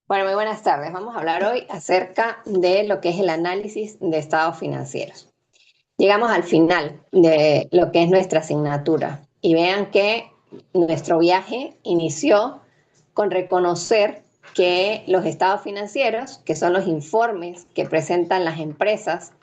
Bueno, muy buenas tardes. Vamos a hablar hoy acerca de lo que es el análisis de estados financieros. Llegamos al final de lo que es nuestra asignatura y vean que nuestro viaje inició con reconocer que los estados financieros, que son los informes que presentan las empresas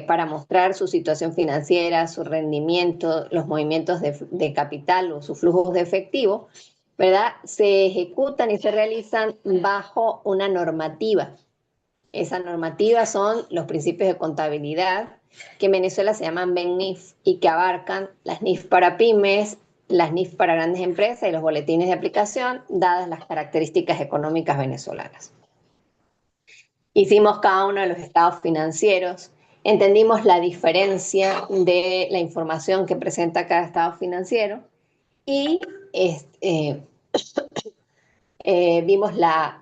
para mostrar su situación financiera, su rendimiento, los movimientos de capital o sus flujos de efectivo, ¿verdad? Se ejecutan y se realizan bajo una normativa. Esa normativa son los principios de contabilidad, que en Venezuela se llaman BEN-NIF y que abarcan las NIF para pymes, las NIF para grandes empresas y los boletines de aplicación, dadas las características económicas venezolanas. Hicimos cada uno de los estados financieros, entendimos la diferencia de la información que presenta cada estado financiero y vimos las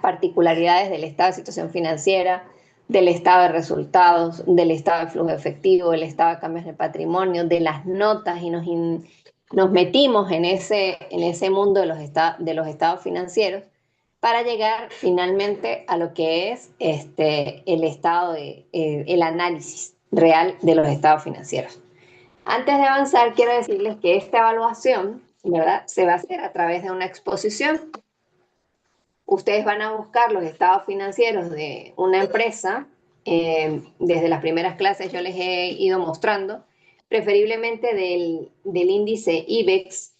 particularidades del estado de situación financiera, del estado de resultados, del estado de flujo efectivo, del estado de cambios de patrimonio, de las notas y nos metimos en ese mundo de los estados financieros para llegar finalmente a lo que es el análisis real de los estados financieros. Antes de avanzar, quiero decirles que esta evaluación, ¿verdad?, se va a hacer a través de una exposición. Ustedes van a buscar los estados financieros de una empresa. Desde las primeras clases yo les he ido mostrando, preferiblemente del índice IBEX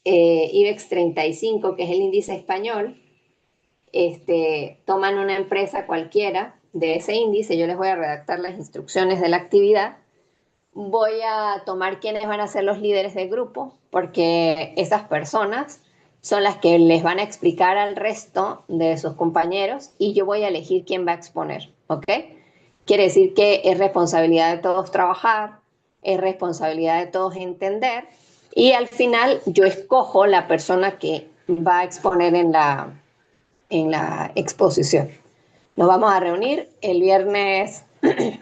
35, que es el índice español. Toman una empresa cualquiera de ese índice, yo les voy a redactar las instrucciones de la actividad. Voy a tomar quiénes van a ser los líderes del grupo, porque esas personas son las que les van a explicar al resto de sus compañeros y yo voy a elegir quién va a exponer, ¿ok? Quiere decir que es responsabilidad de todos trabajar, es responsabilidad de todos entender y al final yo escojo la persona que va a exponer en la exposición. Nos vamos a reunir el viernes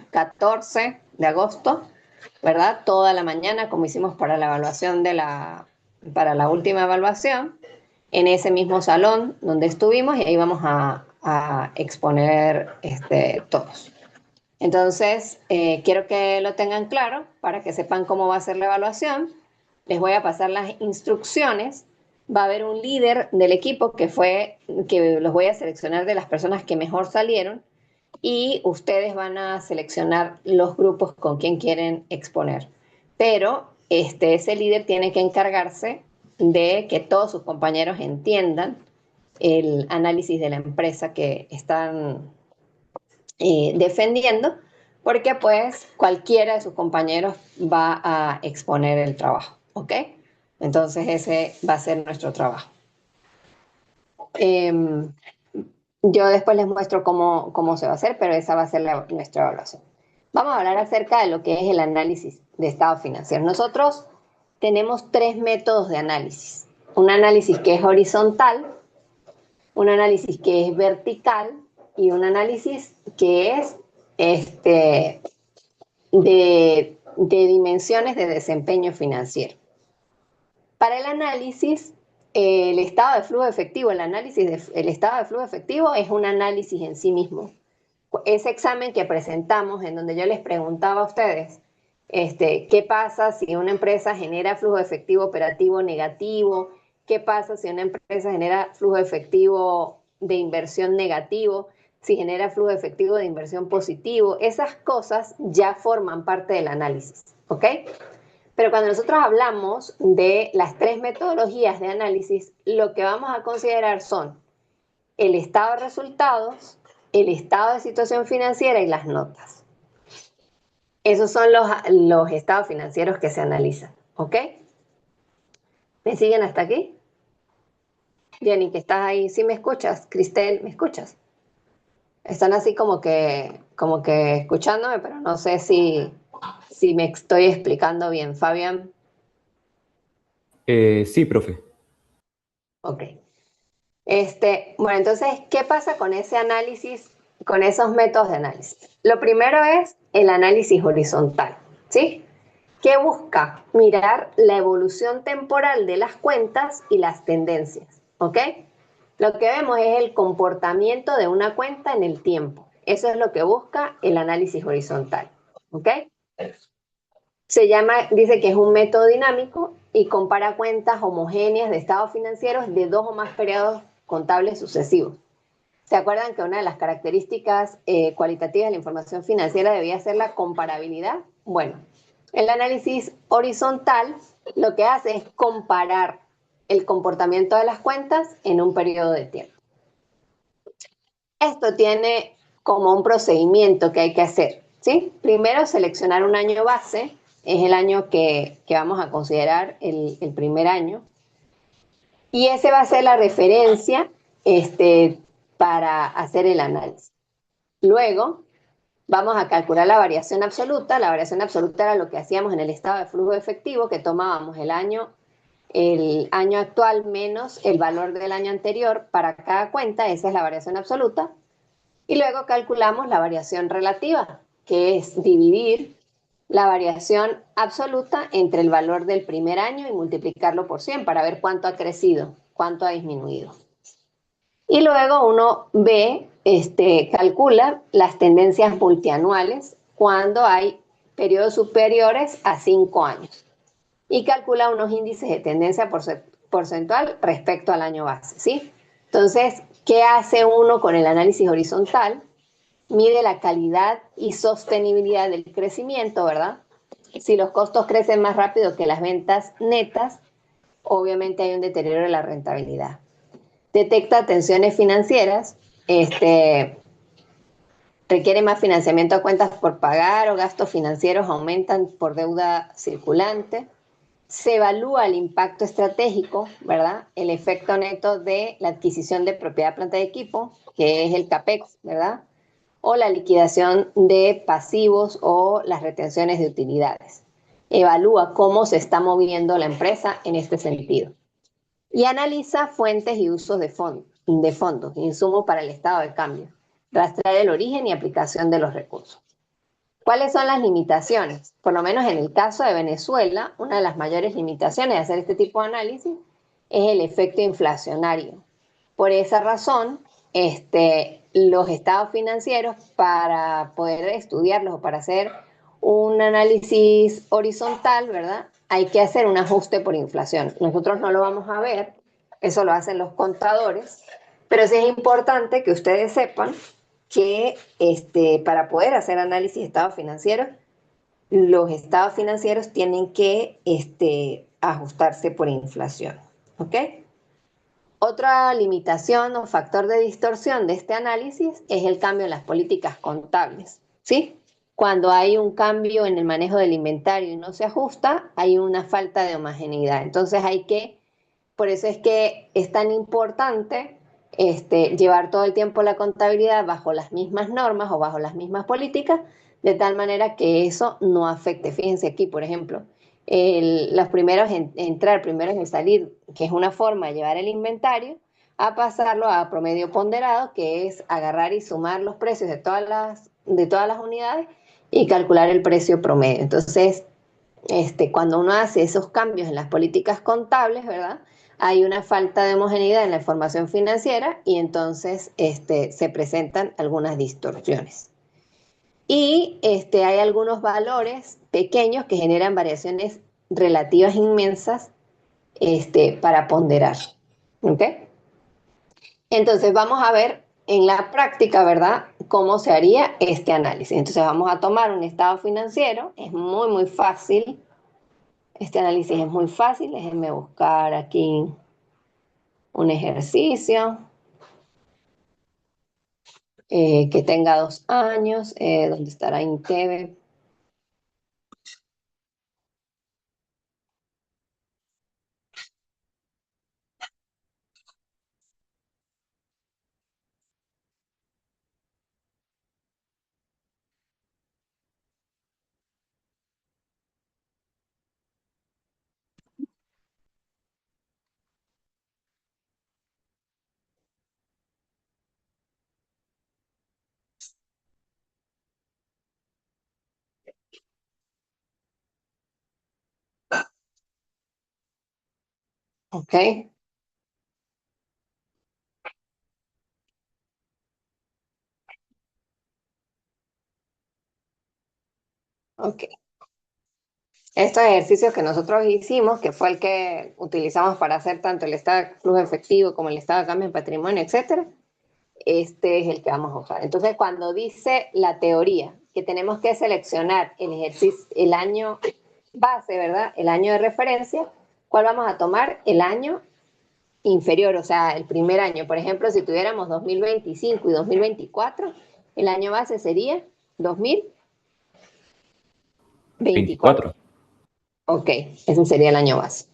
14 de agosto, ¿verdad? Toda la mañana, como hicimos para la evaluación para la última evaluación, en ese mismo salón donde estuvimos y ahí vamos a exponer todos. Entonces, quiero que lo tengan claro para que sepan cómo va a ser la evaluación. Les voy a pasar las instrucciones. Va a haber un líder del equipo que los voy a seleccionar de las personas que mejor salieron y ustedes van a seleccionar los grupos con quien quieren exponer. Pero ese líder tiene que encargarse de que todos sus compañeros entiendan el análisis de la empresa que están defendiendo, porque pues cualquiera de sus compañeros va a exponer el trabajo, ¿ok? Entonces ese va a ser nuestro trabajo. Yo después les muestro cómo se va a hacer, pero esa va a ser nuestra evaluación. Vamos a hablar acerca de lo que es el análisis de estados financieros. Nosotros tenemos tres métodos de análisis. Un análisis que es horizontal, un análisis que es vertical y un análisis que es de dimensiones de desempeño financiero. Para el análisis, el estado de flujo efectivo, el estado de flujo efectivo es un análisis en sí mismo. Ese examen que presentamos, en donde yo les preguntaba a ustedes, ¿qué pasa si una empresa genera flujo efectivo operativo negativo? ¿Qué pasa si una empresa genera flujo efectivo de inversión negativo? Si genera flujo efectivo de inversión positivo. Esas cosas ya forman parte del análisis, ¿ok? Pero cuando nosotros hablamos de las tres metodologías de análisis, lo que vamos a considerar son el estado de resultados, el estado de situación financiera y las notas. Esos son los estados financieros que se analizan, ¿ok? ¿Me siguen hasta aquí? Jenny, que estás ahí, ¿sí me escuchas? Cristel, ¿me escuchas? Están así como que escuchándome, pero no sé si me estoy explicando bien. Fabián. Sí, profe. Ok. Bueno, entonces, ¿qué pasa con ese análisis, con esos métodos de análisis? Lo primero es el análisis horizontal, ¿sí? Que busca mirar la evolución temporal de las cuentas y las tendencias, ¿ok? Lo que vemos es el comportamiento de una cuenta en el tiempo. Eso es lo que busca el análisis horizontal. ¿Ok? Dice que es un método dinámico y compara cuentas homogéneas de estados financieros de dos o más periodos contables sucesivos. ¿Se acuerdan que una de las características cualitativas de la información financiera debía ser la comparabilidad? Bueno, el análisis horizontal lo que hace es comparar el comportamiento de las cuentas en un periodo de tiempo. Esto tiene como un procedimiento que hay que hacer, ¿sí? Primero, seleccionar un año base, es el año que vamos a considerar el primer año, y ese va a ser la referencia para hacer el análisis. Luego, vamos a calcular la variación absoluta. La variación absoluta era lo que hacíamos en el estado de flujo efectivo, que tomábamos el año actual menos el valor del año anterior para cada cuenta. Esa es la variación absoluta. Y luego calculamos la variación relativa, que es dividir la variación absoluta entre el valor del primer año y multiplicarlo por 100 para ver cuánto ha crecido, cuánto ha disminuido. Y luego uno calcula las tendencias multianuales cuando hay periodos superiores a 5 años y calcula unos índices de tendencia porcentual respecto al año base, ¿sí? Entonces, ¿qué hace uno con el análisis horizontal? Mide la calidad y sostenibilidad del crecimiento, ¿verdad? Si los costos crecen más rápido que las ventas netas, obviamente hay un deterioro de la rentabilidad. Detecta tensiones financieras, requiere más financiamiento a cuentas por pagar o gastos financieros aumentan por deuda circulante. Se evalúa el impacto estratégico, ¿verdad? El efecto neto de la adquisición de propiedad, planta y equipo, que es el CAPEX, ¿verdad? O la liquidación de pasivos o las retenciones de utilidades. Evalúa cómo se está moviendo la empresa en este sentido. Y analiza fuentes y usos de fondos, insumos para el estado de cambio. Rastrear el origen y aplicación de los recursos. ¿Cuáles son las limitaciones? Por lo menos en el caso de Venezuela, una de las mayores limitaciones de hacer este tipo de análisis es el efecto inflacionario. Por esa razón, los estados financieros, para poder estudiarlos o para hacer un análisis horizontal, ¿verdad? Hay que hacer un ajuste por inflación. Nosotros no lo vamos a ver, eso lo hacen los contadores, pero sí es importante que ustedes sepan que para poder hacer análisis de estados financieros, los estados financieros tienen que ajustarse por inflación. ¿Ok? Otra limitación o factor de distorsión de este análisis es el cambio en las políticas contables. ¿Sí? Cuando hay un cambio en el manejo del inventario y no se ajusta, hay una falta de homogeneidad. Entonces por eso es que es tan importante llevar todo el tiempo la contabilidad bajo las mismas normas o bajo las mismas políticas, de tal manera que eso no afecte. Fíjense aquí, por ejemplo, los primeros en entrar, primeros en salir, que es una forma de llevar el inventario, a pasarlo a promedio ponderado, que es agarrar y sumar los precios de todas las unidades y calcular el precio promedio. Entonces, cuando uno hace esos cambios en las políticas contables, ¿verdad? Hay una falta de homogeneidad en la información financiera y entonces se presentan algunas distorsiones. Y hay algunos valores pequeños que generan variaciones relativas inmensas para ponderar. ¿Ok? Entonces vamos a ver en la práctica, ¿verdad?, cómo se haría este análisis. Entonces vamos a tomar un estado financiero, es muy, muy fácil. Este análisis es muy fácil, déjenme buscar aquí un ejercicio que tenga 2 años, donde estará INTEBE. ¿Ok? Ok. Estos ejercicios que nosotros hicimos, que fue el que utilizamos para hacer tanto el estado de flujo efectivo como el estado de cambio en patrimonio, etcétera, este es el que vamos a usar. Entonces, cuando dice la teoría que tenemos que seleccionar el ejercicio, el año base, ¿verdad? El año de referencia, ¿cuál vamos a tomar? El año inferior, o sea, el primer año. Por ejemplo, si tuviéramos 2025 y 2024, el año base sería 2024. 24. Ok, ese sería el año base.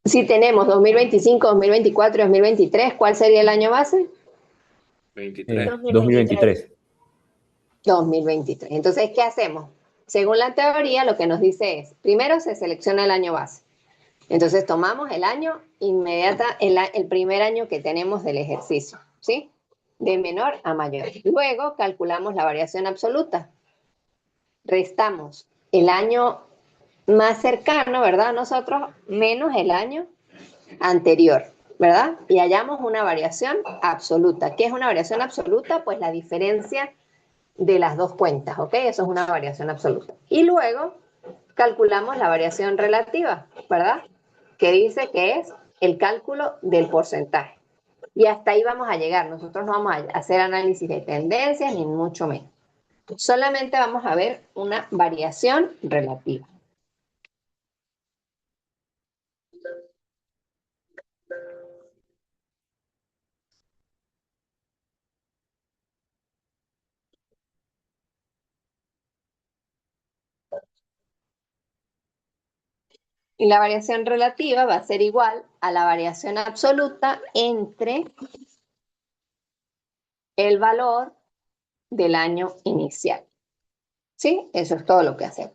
Si tenemos 2025, 2024 y 2023, ¿cuál sería el año base? 23. 2023. 2023. Entonces, ¿qué hacemos? Según la teoría, lo que nos dice es, primero se selecciona el año base. Entonces, tomamos el año inmediata, el primer año que tenemos del ejercicio, ¿sí? De menor a mayor. Luego, calculamos la variación absoluta. Restamos el año más cercano, ¿verdad? Nosotros, menos el año anterior, ¿verdad? Y hallamos una variación absoluta. ¿Qué es una variación absoluta? Pues la diferencia de las dos cuentas, ¿ok? Eso es una variación absoluta. Y luego calculamos la variación relativa, ¿verdad? Que dice que es el cálculo del porcentaje. Y hasta ahí vamos a llegar. Nosotros no vamos a hacer análisis de tendencias ni mucho menos. Solamente vamos a ver una variación relativa. Y la variación relativa va a ser igual a la variación absoluta entre el valor del año inicial. ¿Sí? Eso es todo lo que hacemos.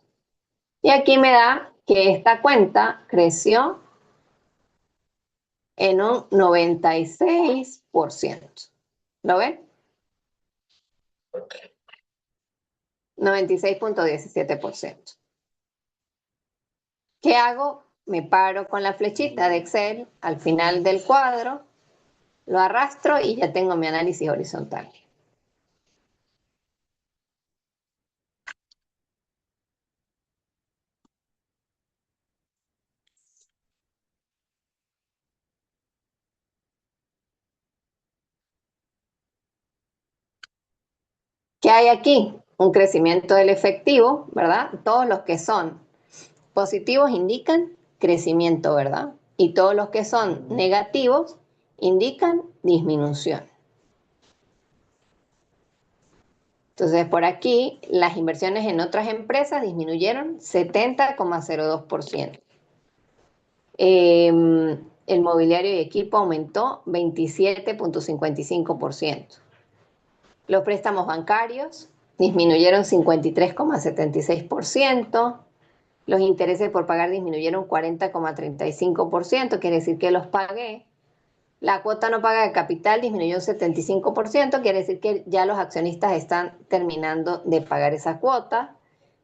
Y aquí me da que esta cuenta creció en un 96%. ¿Lo ven? 96.17%. ¿Qué hago? Me paro con la flechita de Excel al final del cuadro, lo arrastro y ya tengo mi análisis horizontal. ¿Qué hay aquí? Un crecimiento del efectivo, ¿verdad? Todos los que son positivos indican crecimiento, ¿verdad? Y todos los que son negativos indican disminución. Entonces, por aquí, las inversiones en otras empresas disminuyeron 70,02%. El mobiliario y equipo aumentó 27,55%. Los préstamos bancarios disminuyeron 53,76%. Los intereses por pagar disminuyeron 40,35%, quiere decir que los pagué. La cuota no paga de capital disminuyó un 75%, quiere decir que ya los accionistas están terminando de pagar esa cuota.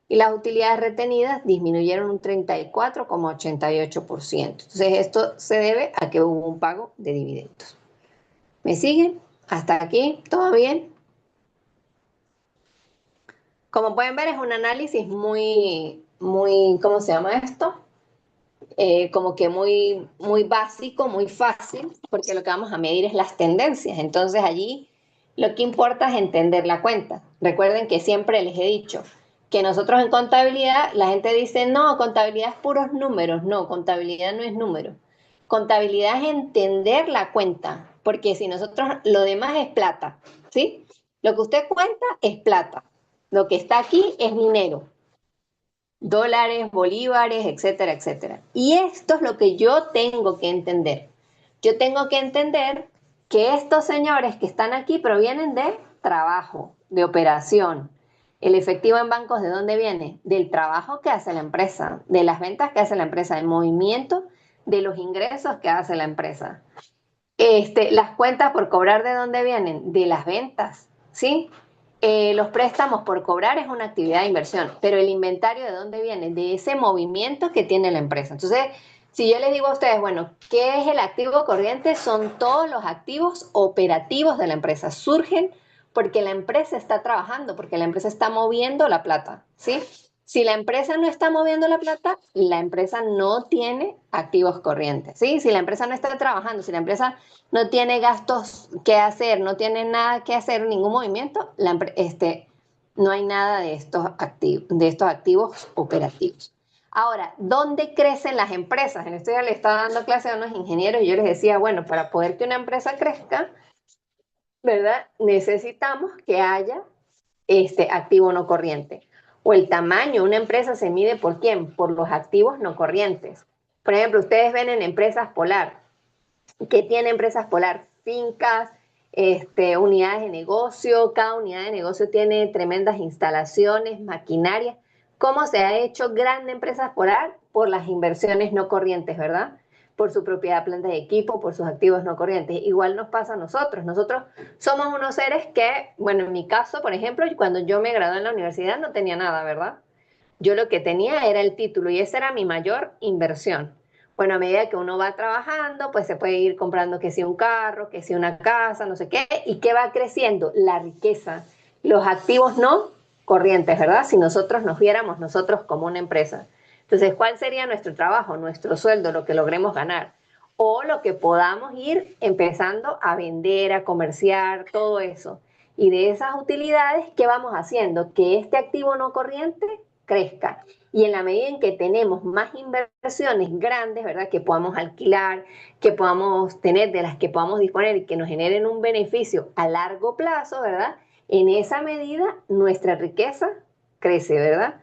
Y las utilidades retenidas disminuyeron un 34,88%. Entonces esto se debe a que hubo un pago de dividendos. ¿Me siguen? ¿Hasta aquí? ¿Todo bien? Como pueden ver, es un análisis muy, ¿cómo se llama esto? Como que muy básico, muy fácil, porque lo que vamos a medir es las tendencias. Entonces allí lo que importa es entender la cuenta. Recuerden que siempre les he dicho que nosotros en contabilidad, la gente dice, no, contabilidad es puros números. No, contabilidad no es número. Contabilidad es entender la cuenta, porque si nosotros, lo demás es plata, ¿sí? Lo que usted cuenta es plata. Lo que está aquí es dinero, dólares, bolívares, etcétera, etcétera. Y esto es lo que yo tengo que entender. Yo tengo que entender que estos señores que están aquí provienen de trabajo, de operación. El efectivo en bancos, ¿de dónde viene? Del trabajo que hace la empresa, de las ventas que hace la empresa, del movimiento de los ingresos que hace la empresa. Las cuentas por cobrar, ¿de dónde vienen? De las ventas, ¿sí? Los préstamos por cobrar es una actividad de inversión, pero el inventario, ¿de dónde viene? De ese movimiento que tiene la empresa. Entonces, si yo les digo a ustedes, bueno, ¿qué es el activo corriente? Son todos los activos operativos de la empresa. Surgen porque la empresa está trabajando, porque la empresa está moviendo la plata, ¿sí? Si la empresa no está moviendo la plata, la empresa no tiene activos corrientes, ¿sí? Si la empresa no está trabajando, si la empresa no tiene gastos que hacer, no tiene nada que hacer, ningún movimiento, no hay nada de estos activos operativos. Ahora, ¿dónde crecen las empresas? En esto ya le estaba dando clase a unos ingenieros y yo les decía, bueno, para poder que una empresa crezca, ¿verdad? Necesitamos que haya este activo no corriente. O el tamaño, una empresa se mide por quién, por los activos no corrientes. Por ejemplo, ustedes ven en Empresas Polar. ¿Qué tiene Empresas Polar? Fincas, unidades de negocio, cada unidad de negocio tiene tremendas instalaciones, maquinaria. ¿Cómo se ha hecho grande Empresas Polar? Por las inversiones no corrientes, ¿verdad? Por su propiedad, planta de equipo, por sus activos no corrientes. Igual nos pasa a nosotros. Nosotros somos unos seres que, bueno, en mi caso, por ejemplo, cuando yo me gradué en la universidad no tenía nada, ¿verdad? Yo lo que tenía era el título y esa era mi mayor inversión. Bueno, a medida que uno va trabajando, pues se puede ir comprando que si un carro, que si una casa, no sé qué, y que va creciendo la riqueza, los activos no corrientes, ¿verdad? Si nosotros nos viéramos nosotros como una empresa. Entonces, ¿cuál sería nuestro trabajo, nuestro sueldo, lo que logremos ganar? O lo que podamos ir empezando a vender, a comerciar, todo eso. Y de esas utilidades, ¿qué vamos haciendo? Que este activo no corriente crezca. Y en la medida en que tenemos más inversiones grandes, ¿verdad? Que podamos alquilar, que podamos tener, de las que podamos disponer y que nos generen un beneficio a largo plazo, ¿verdad? En esa medida nuestra riqueza crece, ¿verdad?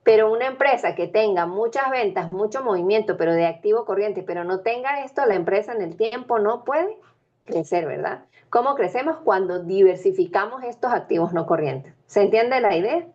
Pero una empresa que tenga muchas ventas, mucho movimiento, pero de activo corriente, pero no tenga esto, la empresa en el tiempo no puede crecer, ¿verdad? ¿Cómo crecemos? Cuando diversificamos estos activos no corrientes. ¿Se entiende la idea?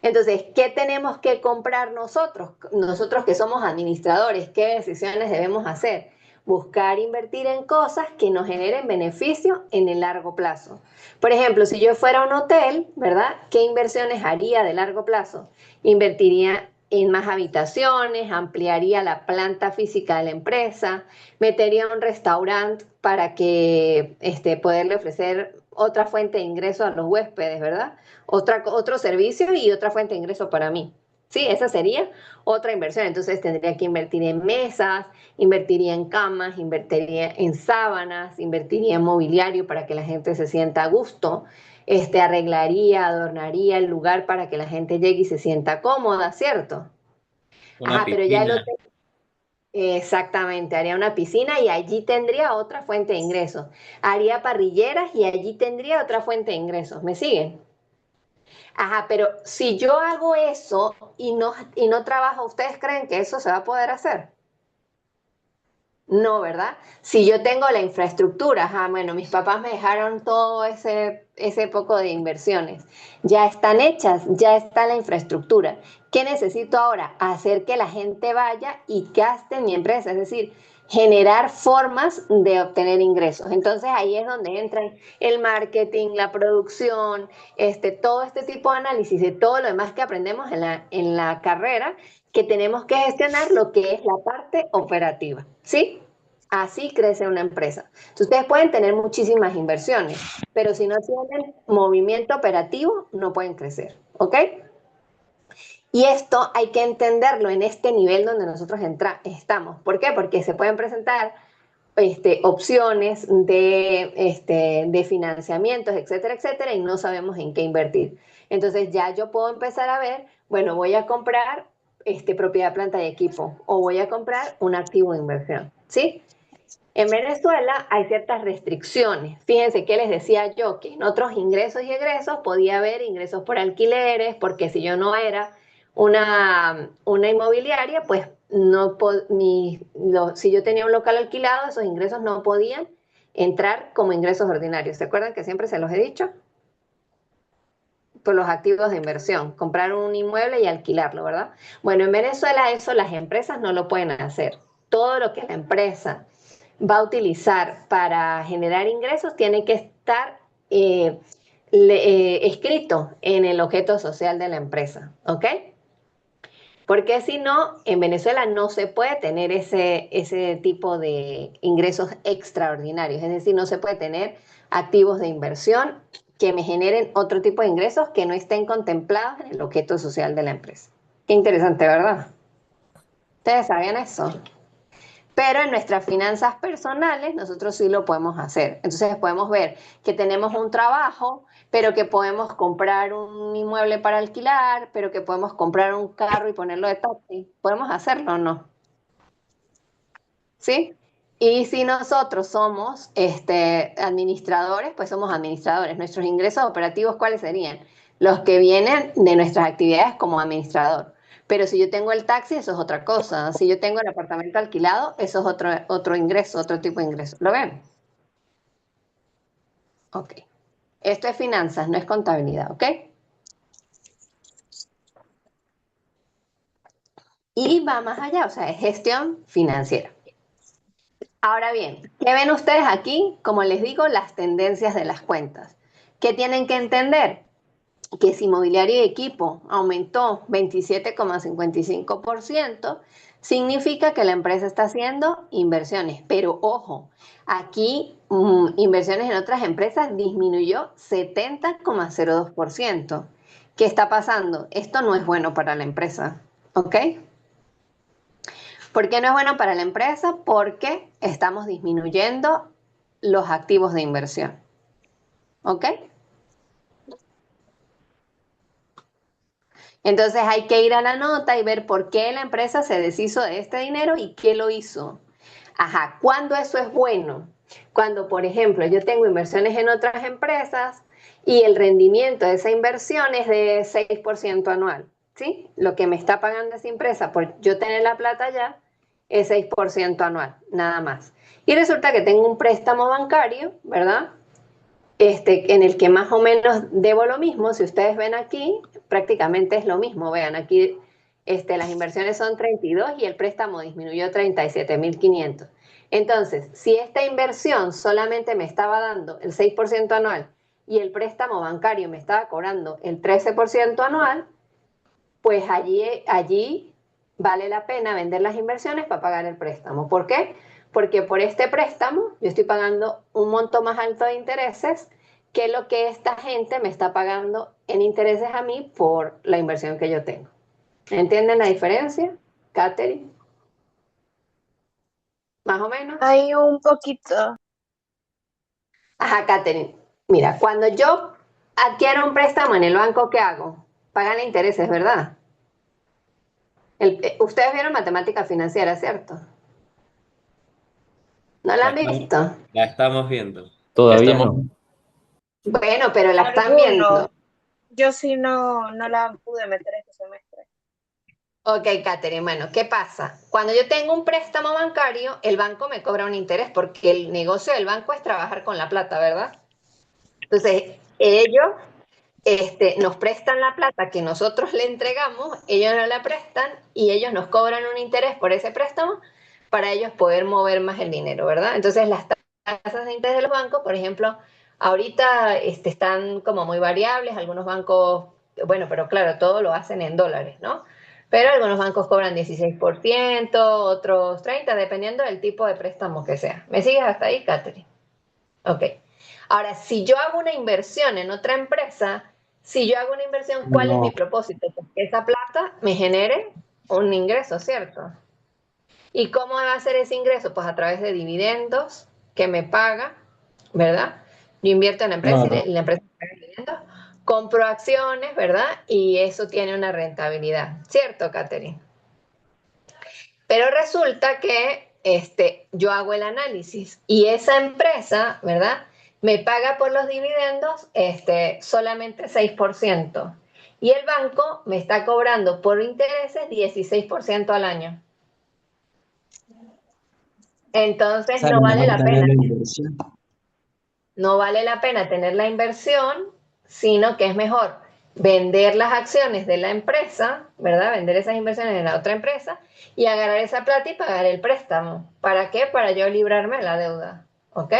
Entonces, ¿qué tenemos que comprar nosotros? Nosotros que somos administradores, ¿qué decisiones debemos hacer? Buscar invertir en cosas que nos generen beneficio en el largo plazo. Por ejemplo, si yo fuera un hotel, ¿verdad? ¿Qué inversiones haría de largo plazo? Invertiría en más habitaciones, ampliaría la planta física de la empresa, metería un restaurante para que poderle ofrecer otra fuente de ingreso a los huéspedes, ¿verdad? Otro servicio y otra fuente de ingreso para mí. Sí, esa sería otra inversión. Entonces tendría que invertir en mesas, invertiría en camas, invertiría en sábanas, invertiría en mobiliario para que la gente se sienta a gusto, arreglaría, adornaría el lugar para que la gente llegue y se sienta cómoda, ¿cierto? Una Ajá, pero ya el piscina. hotel, exactamente, haría una piscina y allí tendría otra fuente de ingresos. Haría parrilleras y allí tendría otra fuente de ingresos. ¿Me siguen? Ajá, pero si yo hago eso y no trabajo, ¿ustedes creen que eso se va a poder hacer? No, ¿verdad? Si yo tengo la infraestructura, ajá, bueno, mis papás me dejaron todo ese poco de inversiones. Ya están hechas, ya está la infraestructura. ¿Qué necesito ahora? Hacer que la gente vaya y gaste en mi empresa, es decir, generar formas de obtener ingresos. Entonces ahí es donde entran el marketing, la producción, todo este tipo de análisis y todo lo demás que aprendemos en la carrera, que tenemos que gestionar lo que es la parte operativa, ¿sí? Así crece una empresa. Entonces, ustedes pueden tener muchísimas inversiones, pero si no tienen movimiento operativo, no pueden crecer, ¿ok? Y esto hay que entenderlo en este nivel donde nosotros estamos. ¿Por qué? Porque se pueden presentar opciones de financiamientos, etcétera, etcétera, y no sabemos en qué invertir. Entonces ya yo puedo empezar a ver, bueno, voy a comprar propiedad, planta y equipo, o voy a comprar un activo de inversión, ¿sí? En Venezuela hay ciertas restricciones. Fíjense que les decía yo que en otros ingresos y egresos podía haber ingresos por alquileres, porque si yo no era una inmobiliaria, pues no si yo tenía un local alquilado, esos ingresos no podían entrar como ingresos ordinarios. ¿Se acuerdan que siempre se los he dicho? Por los activos de inversión, comprar un inmueble y alquilarlo, ¿verdad? Bueno, en Venezuela eso las empresas no lo pueden hacer. Todo lo que la empresa va a utilizar para generar ingresos tiene que estar escrito en el objeto social de la empresa, ¿ok? Porque si no, en Venezuela no se puede tener ese tipo de ingresos extraordinarios. Es decir, no se puede tener activos de inversión que me generen otro tipo de ingresos que no estén contemplados en el objeto social de la empresa. Qué interesante, ¿verdad? ¿Ustedes sabían eso? Pero en nuestras finanzas personales nosotros sí lo podemos hacer. Entonces podemos ver que tenemos un trabajo, pero que podemos comprar un inmueble para alquilar, pero que podemos comprar un carro y ponerlo de taxi. ¿Podemos hacerlo o no? ¿Sí? Y si nosotros somos administradores, pues somos administradores. Nuestros ingresos operativos, ¿cuáles serían? Los que vienen de nuestras actividades como administrador. Pero si yo tengo el taxi, eso es otra cosa. Si yo tengo el apartamento alquilado, eso es otro ingreso, otro tipo de ingreso. ¿Lo ven? Ok. Esto es finanzas, no es contabilidad, ¿ok? Y va más allá, o sea, es gestión financiera. Ahora bien, ¿qué ven ustedes aquí? Como les digo, las tendencias de las cuentas. ¿Qué tienen que entender? Que si mobiliario y equipo aumentó 27,55%, significa que la empresa está haciendo inversiones. Pero ojo, aquí inversiones en otras empresas disminuyó 70,02%. ¿Qué está pasando? Esto no es bueno para la empresa, ¿ok? ¿Por qué no es bueno para la empresa? Porque estamos disminuyendo los activos de inversión, ¿ok? Entonces hay que ir a la nota y ver por qué la empresa se deshizo de este dinero y qué lo hizo. Ajá, ¿cuándo eso es bueno? Cuando, por ejemplo, yo tengo inversiones en otras empresas y el rendimiento de esa inversión es de 6% anual, ¿sí? Lo que me está pagando esa empresa por yo tener la plata allá es 6% anual, nada más. Y resulta que tengo un préstamo bancario, ¿verdad? En el que más o menos debo lo mismo. Si ustedes ven aquí, prácticamente es lo mismo. Vean, aquí las inversiones son 32 y el préstamo disminuyó 37.500. Entonces, si esta inversión solamente me estaba dando el 6% anual y el préstamo bancario me estaba cobrando el 13% anual, pues allí vale la pena vender las inversiones para pagar el préstamo. ¿Por qué? Porque por este préstamo yo estoy pagando un monto más alto de intereses que lo que esta gente me está pagando en intereses a mí por la inversión que yo tengo. ¿Entienden la diferencia, Katherine? Más o menos. Hay un poquito. Ajá, Katherine. Mira, cuando yo adquiero un préstamo en el banco, ¿qué hago? Pagan intereses, ¿verdad? Ustedes vieron matemática financiera, ¿cierto? ¿No la La han estamos, visto? la estamos viendo. Todavía Estamos, no. Bueno, pero la están Algunos. viendo. Yo sí no la pude meter este semestre. Ok, Katherine, bueno, ¿qué pasa? Cuando yo tengo un préstamo bancario, el banco me cobra un interés porque el negocio del banco es trabajar con la plata, ¿verdad? Entonces, ellos nos prestan la plata que nosotros le entregamos, ellos nos la prestan y ellos nos cobran un interés por ese préstamo para ellos poder mover más el dinero, ¿verdad? Entonces, las tasas de interés de los bancos, por ejemplo, ahorita están como muy variables, algunos bancos, bueno, pero claro, todo lo hacen en dólares, ¿no? Pero algunos bancos cobran 16%, otros 30%, dependiendo del tipo de préstamo que sea. ¿Me sigues hasta ahí, Catherine? Ok. Ahora, si yo hago una inversión en otra empresa, si yo hago una inversión, ¿cuál es mi No, propósito? Pues que esa plata me genere un ingreso, ¿cierto? ¿Y cómo va a ser ese ingreso? Pues a través de dividendos que me paga, ¿verdad? Yo invierto en la empresa y claro. la empresa me paga dividendos, compro acciones, ¿verdad? Y eso tiene una rentabilidad, ¿cierto, Catherine? Pero resulta que yo hago el análisis y esa empresa, ¿verdad? Me paga por los dividendos solamente 6%. Y el banco me está cobrando por intereses 16% al año. Entonces Sale no vale mejor la pena. tener la inversión. No vale la pena tener la inversión, sino que es mejor vender las acciones de la empresa, ¿verdad? Vender esas inversiones en la otra empresa y agarrar esa plata y pagar el préstamo. ¿Para qué? Para yo librarme de la deuda. ¿Ok?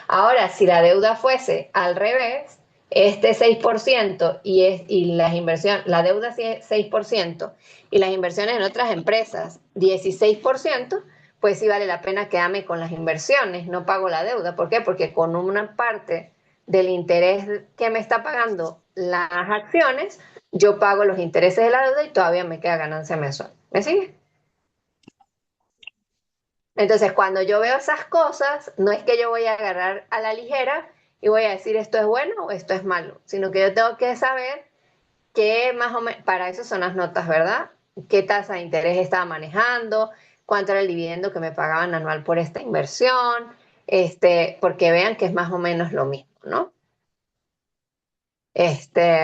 Ahora, si la deuda fuese al revés, este 6% y las inversiones, la deuda sí es 6% y las inversiones en otras empresas 16%, pues sí vale la pena quedarme con las inversiones, no pago la deuda. ¿Por qué? Porque con una parte del interés que me está pagando las acciones, yo pago los intereses de la deuda y todavía me queda ganancia mensual. ¿Me sigue? Entonces, cuando yo veo esas cosas, no es que yo voy a agarrar a la ligera y voy a decir esto es bueno o esto es malo, sino que yo tengo que saber qué más o menos, para eso son las notas, ¿verdad? ¿Qué tasa de interés estaba manejando? ¿Cuánto era el dividendo que me pagaban anual por esta inversión? Porque vean que es más o menos lo mismo, ¿no?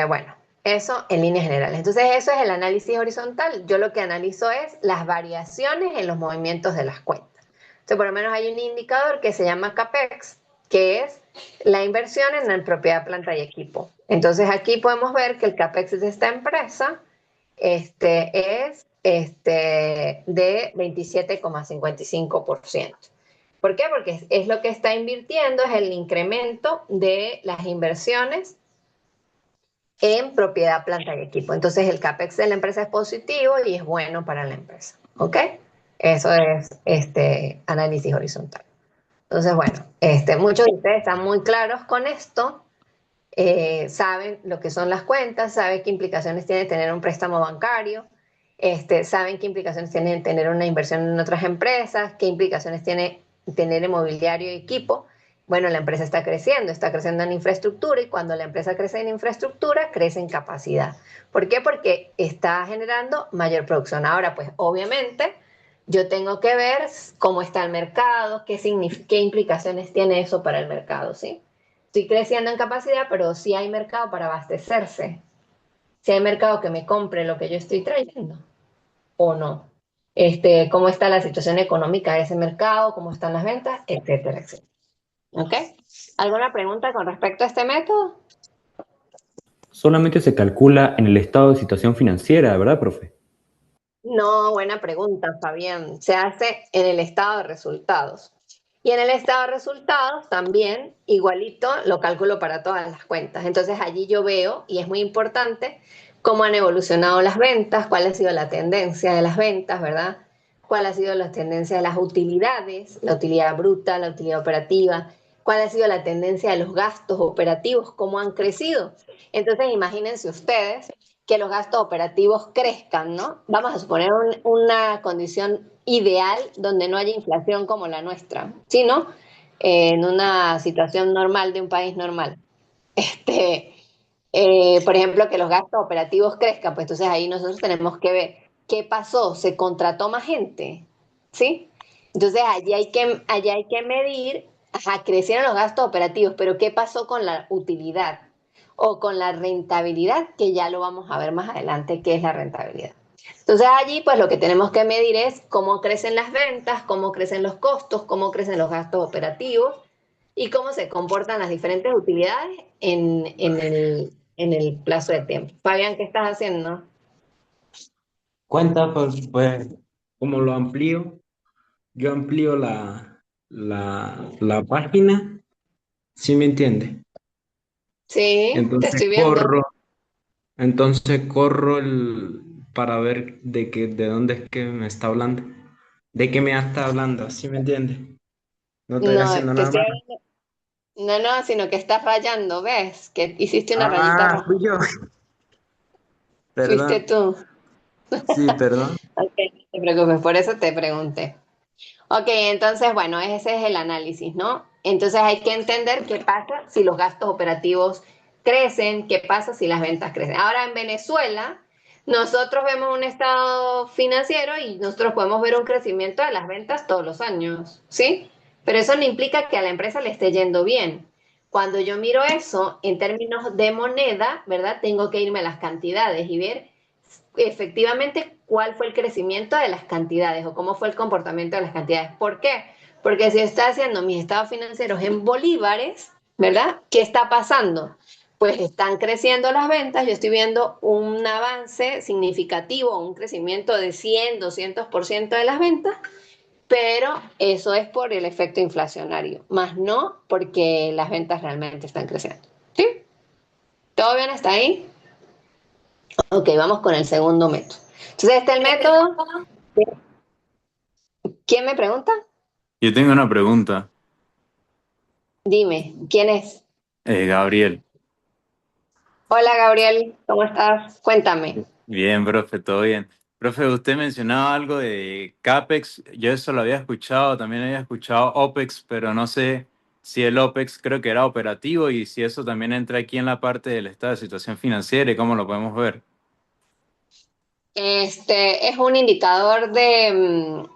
Bueno, eso en líneas generales. Entonces, eso es el análisis horizontal. Yo lo que analizo es las variaciones en los movimientos de las cuentas. Entonces, por lo menos hay un indicador que se llama CAPEX, que es la inversión en la propiedad, planta y equipo. Entonces, aquí podemos ver que el CAPEX de esta empresa es de 27,55%. ¿Por qué? Porque es lo que está invirtiendo, es el incremento de las inversiones en propiedad, planta y equipo. Entonces el CAPEX de la empresa es positivo y es bueno para la empresa. ¿Ok? Eso es análisis horizontal. Entonces, bueno, muchos de ustedes están muy claros con esto, saben lo que son las cuentas, saben qué implicaciones tiene tener un préstamo bancario, saben qué implicaciones tiene tener una inversión en otras empresas, qué implicaciones tiene tener inmobiliario y equipo. Bueno, la empresa está creciendo en infraestructura y cuando la empresa crece en infraestructura, crece en capacidad. ¿Por qué? Porque está generando mayor producción. Ahora, pues obviamente, yo tengo que ver cómo está el mercado, qué implicaciones tiene eso para el mercado, ¿sí? Estoy creciendo en capacidad, pero sí hay mercado para abastecerse. Si hay mercado que me compre lo que yo estoy trayendo o no. Cómo está la situación económica de ese mercado, cómo están las ventas, etcétera, etcétera. ¿Ok? ¿Alguna pregunta con respecto a este método? Solamente se calcula en el estado de situación financiera, ¿verdad, profe? No, buena pregunta, Fabián. Se hace en el estado de resultados. Y en el estado de resultados también, igualito, lo calculo para todas las cuentas. Entonces allí yo veo, y es muy importante, cómo han evolucionado las ventas, cuál ha sido la tendencia de las ventas, ¿verdad? Cuál ha sido la tendencia de las utilidades, la utilidad bruta, la utilidad operativa, cuál ha sido la tendencia de los gastos operativos, cómo han crecido. Entonces imagínense ustedes que los gastos operativos crezcan, ¿no? Vamos a suponer una condición ideal donde no haya inflación como la nuestra, ¿sí, no? En una situación normal de un país normal. Por ejemplo, que los gastos operativos crezcan, pues entonces ahí nosotros tenemos que ver qué pasó, se contrató más gente, ¿sí? Entonces allí hay que medir, ajá, crecieron los gastos operativos, pero ¿qué pasó con la utilidad o con la rentabilidad? Que ya lo vamos a ver más adelante, qué es la rentabilidad. Entonces allí pues lo que tenemos que medir es cómo crecen las ventas, cómo crecen los costos, cómo crecen los gastos operativos y cómo se comportan las diferentes utilidades en el plazo de tiempo. Fabián, ¿qué estás haciendo? Cuenta, pues, como lo amplío, yo amplío la página, ¿sí me entiende? Sí, te Entonces estoy viendo. corro, entonces corro para ver de dónde es que me está hablando, de qué me está hablando, ¿sí me entiende? No estoy No, haciendo te nada estoy más. hablando. No, no, sino que estás rayando, ¿ves? Que hiciste una rayita Ah, roja. fui yo, Fuiste perdón, tú. sí, perdón. Ok, no te preocupes, por eso te pregunté. Ok, entonces, bueno, ese es el análisis, ¿no? Entonces hay que entender qué pasa si los gastos operativos crecen, qué pasa si las ventas crecen. Ahora, en Venezuela, nosotros vemos un estado financiero y nosotros podemos ver un crecimiento de las ventas todos los años, ¿sí? Pero eso no implica que a la empresa le esté yendo bien. Cuando yo miro eso en términos de moneda, ¿verdad? Tengo que irme a las cantidades y ver efectivamente cuál fue el crecimiento de las cantidades o cómo fue el comportamiento de las cantidades. ¿Por qué? Porque si está haciendo mis estados financieros en bolívares, ¿verdad? ¿Qué está pasando? Pues están creciendo las ventas, yo estoy viendo un avance significativo, un crecimiento de 100, 200% de las ventas, pero eso es por el efecto inflacionario, más no porque las ventas realmente están creciendo. ¿Sí? ¿Todo bien hasta ahí? Ok, vamos con el segundo método. Entonces, este es el método. ¿Quién me pregunta? Yo tengo una pregunta, Dime, ¿quién es? Gabriel. Hola, Gabriel, ¿cómo estás? Cuéntame. Bien, profe, todo bien. Profe, usted mencionaba algo de CAPEX, yo eso lo había escuchado, también había escuchado OPEX, pero no sé si el OPEX creo que era operativo y si eso también entra aquí en la parte del estado de situación financiera y cómo lo podemos ver. Este es un indicador de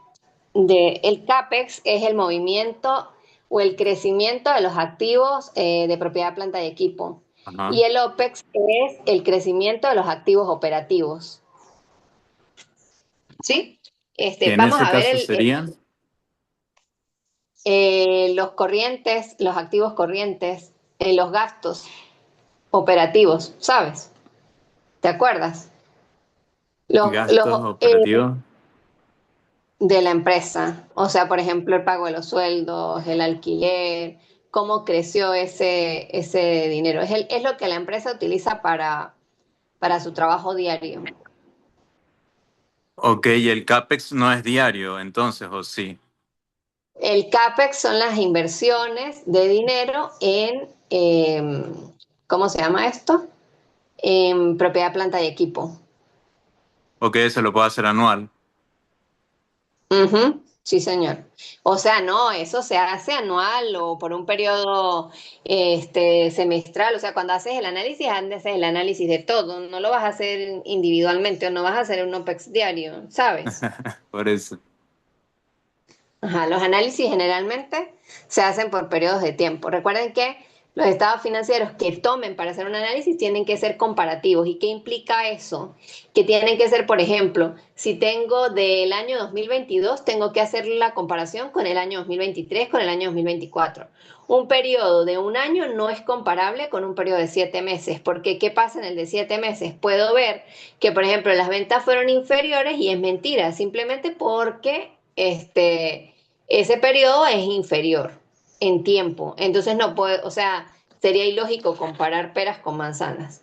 el CAPEX, es el movimiento o el crecimiento de los activos de propiedad, planta y equipo. Ajá. Y el OPEX es el crecimiento de los activos operativos. ¿Sí? Que en Vamos ese a ver caso serían, los corrientes, los activos corrientes, los gastos operativos, ¿sabes? ¿Te acuerdas? gastos Los operativos. de la empresa. O sea, por ejemplo, el pago de los sueldos, el alquiler, cómo creció ese dinero. Es lo que la empresa utiliza para su trabajo diario. Ok, y el CAPEX no es diario, entonces, ¿o sí? El CAPEX son las inversiones de dinero en, ¿cómo se llama esto? En propiedad, planta y equipo. Ok, se lo puedo hacer anual. Ujú, sí, señor. O sea, no, eso se hace anual o por un periodo semestral. O sea, cuando haces el análisis de todo. No lo vas a hacer individualmente o no vas a hacer un OPEX diario, ¿sabes? Por eso. Ajá, los análisis generalmente se hacen por periodos de tiempo. Recuerden que los estados financieros que tomen para hacer un análisis tienen que ser comparativos. ¿Y qué implica eso? Que tienen que ser, por ejemplo, si tengo del año 2022, tengo que hacer la comparación con el año 2023, con el año 2024. Un periodo de un año no es comparable con un periodo de 7 meses, porque ¿qué pasa en el de 7 meses? Puedo ver que, por ejemplo, las ventas fueron inferiores y es mentira, simplemente porque ese periodo es inferior en tiempo. Entonces no puede, o sea, sería ilógico comparar peras con manzanas.